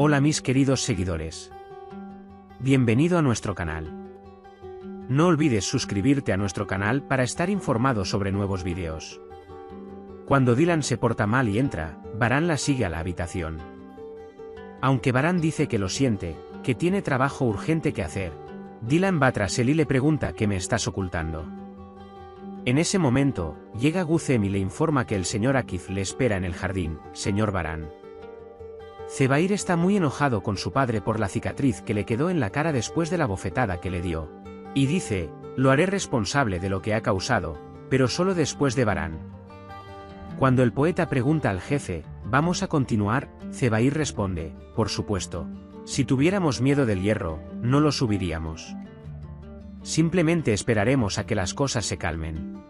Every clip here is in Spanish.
Hola mis queridos seguidores. Bienvenido a nuestro canal. No olvides suscribirte a nuestro canal para estar informado sobre nuevos vídeos. Cuando Dylan se porta mal y entra, Baran la sigue a la habitación. Aunque Baran dice que lo siente, que tiene trabajo urgente que hacer, Dylan va tras él y le pregunta qué me estás ocultando. En ese momento, llega Guzem y le informa que el señor Akif le espera en el jardín. Señor Baran. Zebair está muy enojado con su padre por la cicatriz que le quedó en la cara después de la bofetada que le dio. Y dice, lo haré responsable de lo que ha causado, pero solo después de Baran. Cuando el poeta pregunta al jefe, ¿vamos a continuar? Zebair responde, por supuesto. Si tuviéramos miedo del hierro, no lo subiríamos. Simplemente esperaremos a que las cosas se calmen.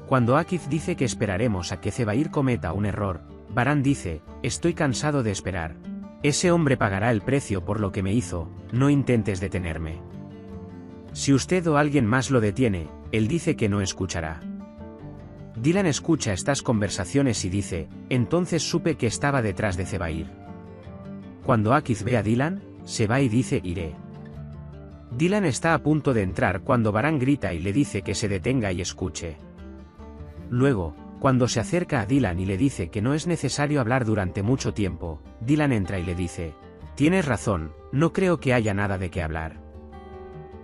Cuando Akif dice que esperaremos a que Zebair cometa un error, Baran dice, estoy cansado de esperar. Ese hombre pagará el precio por lo que me hizo, no intentes detenerme. Si usted o alguien más lo detiene, él dice que no escuchará. Dylan escucha estas conversaciones y dice, entonces supe que estaba detrás de Zebair. Cuando Akif ve a Dylan, se va y dice, iré. Dylan está a punto de entrar cuando Baran grita y le dice que se detenga y escuche. Luego, cuando se acerca a Dylan y le dice que no es necesario hablar durante mucho tiempo, Dylan entra y le dice, tienes razón, no creo que haya nada de qué hablar.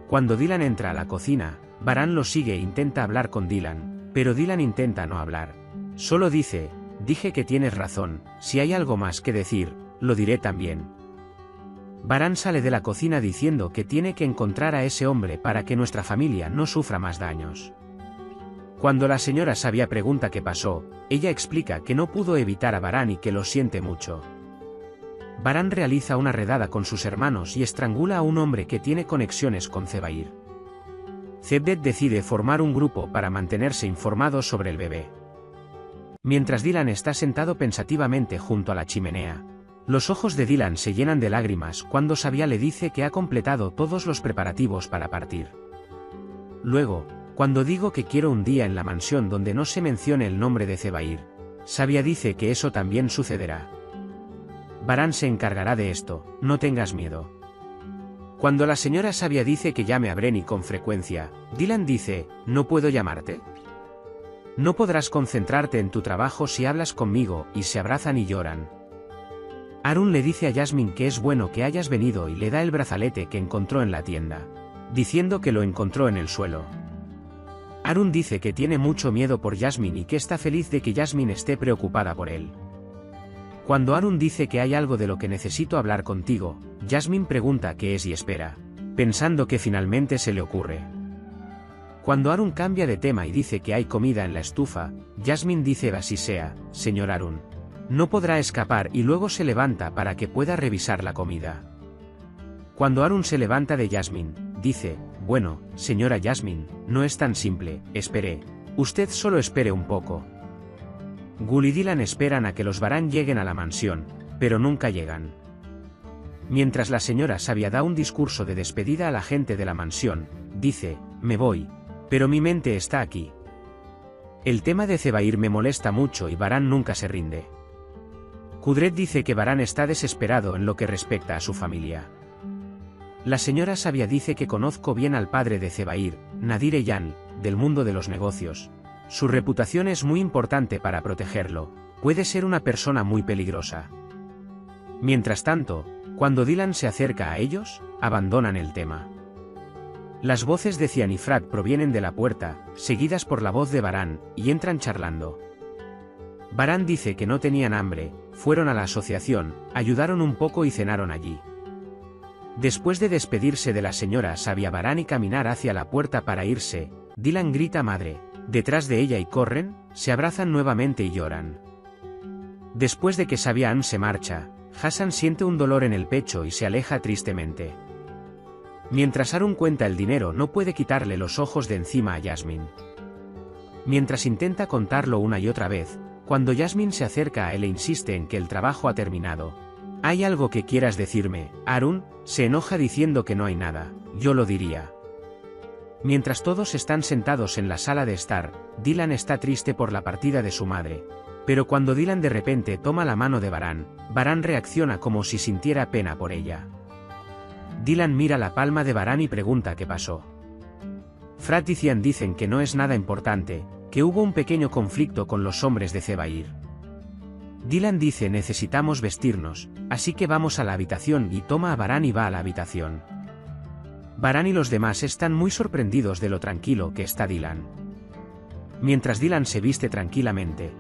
Cuando Dylan entra a la cocina, Baran lo sigue e intenta hablar con Dylan, pero Dylan intenta no hablar. Solo dice, dije que tienes razón, si hay algo más que decir, lo diré también. Baran sale de la cocina diciendo que tiene que encontrar a ese hombre para que nuestra familia no sufra más daños. Cuando la señora Sabia pregunta qué pasó, ella explica que no pudo evitar a Baran y que lo siente mucho. Baran realiza una redada con sus hermanos y estrangula a un hombre que tiene conexiones con Zebair. Cevdet decide formar un grupo para mantenerse informado sobre el bebé. Mientras Dylan está sentado pensativamente junto a la chimenea, los ojos de Dylan se llenan de lágrimas cuando Sabia le dice que ha completado todos los preparativos para partir. Luego, cuando digo que quiero un día en la mansión donde no se mencione el nombre de Zebair, Sabia dice que eso también sucederá. Baran se encargará de esto, no tengas miedo. Cuando la señora Sabia dice que llame a Brenny con frecuencia, Dylan dice, ¿no puedo llamarte? No podrás concentrarte en tu trabajo si hablas conmigo, y se abrazan y lloran. Arun le dice a Jasmine que es bueno que hayas venido y le da el brazalete que encontró en la tienda, diciendo que lo encontró en el suelo. Arun dice que tiene mucho miedo por Jasmine y que está feliz de que Jasmine esté preocupada por él. Cuando Arun dice que hay algo de lo que necesito hablar contigo, Jasmine pregunta qué es y espera, pensando que finalmente se le ocurre. Cuando Arun cambia de tema y dice que hay comida en la estufa, Jasmine dice así sea, señor Arun. No podrá escapar y luego se levanta para que pueda revisar la comida. Cuando Arun se levanta de Jasmine, dice, bueno, señora Jasmine, no es tan simple, esperé. Usted solo espere un poco. Gul y Dylan esperan a que los Baran lleguen a la mansión, pero nunca llegan. Mientras la señora Sabia da un discurso de despedida a la gente de la mansión, dice, me voy, pero mi mente está aquí. El tema de Zebair me molesta mucho y Baran nunca se rinde. Kudret dice que Baran está desesperado en lo que respecta a su familia. La señora Sabia dice que conozco bien al padre de Zebair, Nadir Eyan, del mundo de los negocios. Su reputación es muy importante para protegerlo, puede ser una persona muy peligrosa. Mientras tanto, cuando Dylan se acerca a ellos, abandonan el tema. Las voces de Cian y Frag provienen de la puerta, seguidas por la voz de Baran, y entran charlando. Baran dice que no tenían hambre, fueron a la asociación, ayudaron un poco y cenaron allí. Después de despedirse de la señora Sabia Baran y caminar hacia la puerta para irse, Dylan grita madre, detrás de ella y corren, se abrazan nuevamente y lloran. Después de que Sabia se marcha, Hassan siente un dolor en el pecho y se aleja tristemente. Mientras Arun cuenta el dinero no puede quitarle los ojos de encima a Jasmine. Mientras intenta contarlo una y otra vez, cuando Jasmine se acerca a él e insiste en que el trabajo ha terminado. ¿Hay algo que quieras decirme, Arun? Se enoja diciendo que no hay nada, yo lo diría. Mientras todos están sentados en la sala de estar, Dylan está triste por la partida de su madre. Pero cuando Dylan de repente toma la mano de Varane, Varane reacciona como si sintiera pena por ella. Dylan mira la palma de Varane y pregunta qué pasó. Frat y Cian dicen que no es nada importante, que hubo un pequeño conflicto con los hombres de Zebair. Dylan dice necesitamos vestirnos, así que vamos a la habitación y toma a Varane y va a la habitación. Varane y los demás están muy sorprendidos de lo tranquilo que está Dylan. Mientras Dylan se viste tranquilamente,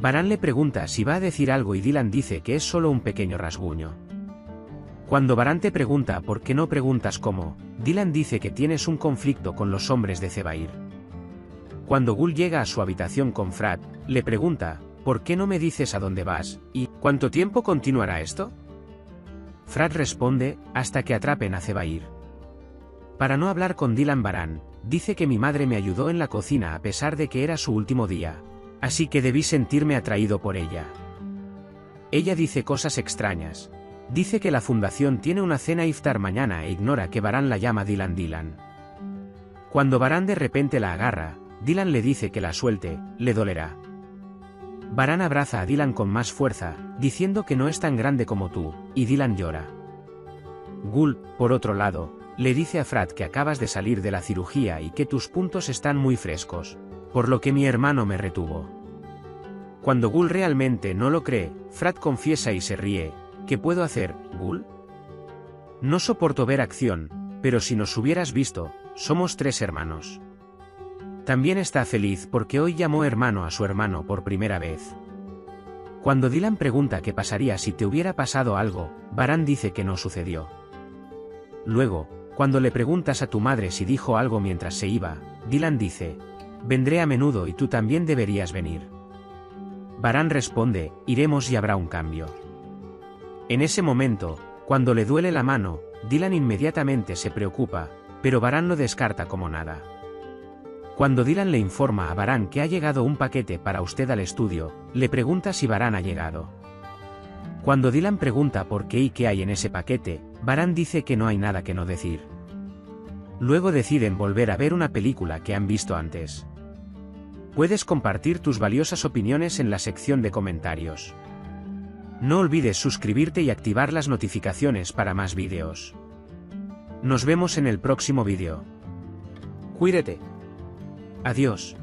Varane le pregunta si va a decir algo y Dylan dice que es solo un pequeño rasguño. Cuando Varane te pregunta por qué no preguntas cómo, Dylan dice que tienes un conflicto con los hombres de Zebair. Cuando Gul llega a su habitación con Frat, le pregunta, ¿por qué no me dices a dónde vas, y cuánto tiempo continuará esto? Frat responde, hasta que atrapen a Zebair. Para no hablar con Dylan, Varane dice que mi madre me ayudó en la cocina a pesar de que era su último día, así que debí sentirme atraído por ella. Ella dice cosas extrañas. Dice que la fundación tiene una cena iftar mañana e ignora que Varane la llama Dylan. Cuando Varane de repente la agarra, Dylan le dice que la suelte, le dolerá. Varane abraza a Dylan con más fuerza, diciendo que no es tan grande como tú, y Dylan llora. Gul, por otro lado, le dice a Frat que acabas de salir de la cirugía y que tus puntos están muy frescos, por lo que mi hermano me retuvo. Cuando Gul realmente no lo cree, Frat confiesa y se ríe. ¿Qué puedo hacer, Gul? No soporto ver acción, pero si nos hubieras visto, somos 3 hermanos. También está feliz porque hoy llamó hermano a su hermano por primera vez. Cuando Dylan pregunta qué pasaría si te hubiera pasado algo, Varane dice que no sucedió. Luego, cuando le preguntas a tu madre si dijo algo mientras se iba, Dylan dice, vendré a menudo y tú también deberías venir. Varane responde, iremos y habrá un cambio. En ese momento, cuando le duele la mano, Dylan inmediatamente se preocupa, pero Varane lo descarta como nada. Cuando Dylan le informa a Varane que ha llegado un paquete para usted al estudio, le pregunta si Varane ha llegado. Cuando Dylan pregunta por qué y qué hay en ese paquete, Varane dice que no hay nada que no decir. Luego deciden volver a ver una película que han visto antes. Puedes compartir tus valiosas opiniones en la sección de comentarios. No olvides suscribirte y activar las notificaciones para más vídeos. Nos vemos en el próximo vídeo. Cuídate. Adiós.